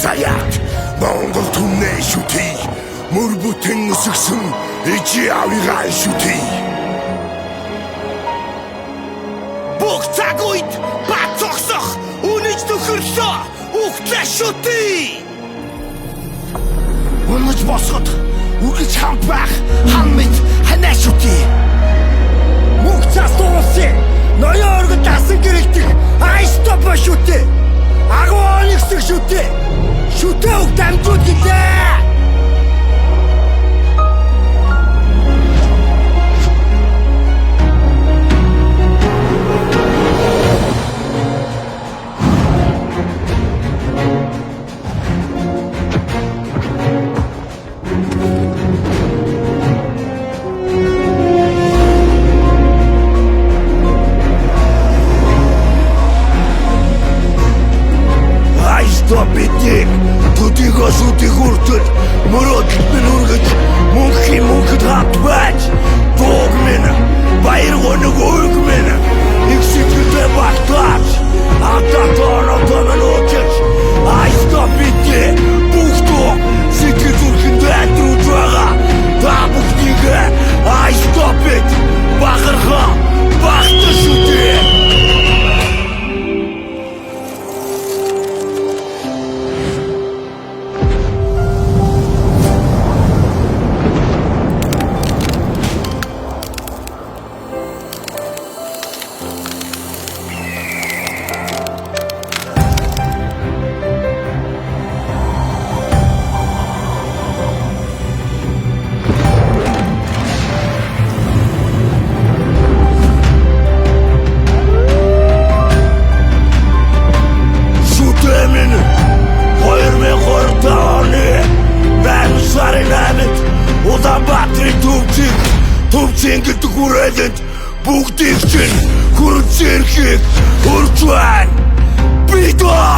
заяат Монгол түмнээ шүтий мөр бүтэн өсгсөн ижи авигаа шүтий Бүх цаг үед бат зогсох үнэж нөхөрлөө үхлээ шүтий Унаж босгод үгэж хамт байх хан мэд ханаа шүтий Мөнх цас дууссан ноён өргөд дасан гэрэлтэх айстop шүтий Агуун ихсэг шүтээ шүтээ үг дамжууд гэлээ Стопитик, тутиго шути хуртад мөрөдөлт минь үргэж мөнхөд хавт байж дууг минь баяр гоног өг минь их сэтгэлдээ багтаач ататоноо минь өчөж ай стопитик бүхтөө сэтгэл зүрхэндээ трууж байгаа та бүгдийг ай стопит бахарха багтаа шүтээ Төвчэн гэдэг хүрээлэнд бүгдийг чинь хүрч ирэхийг хүрч байна. Би доо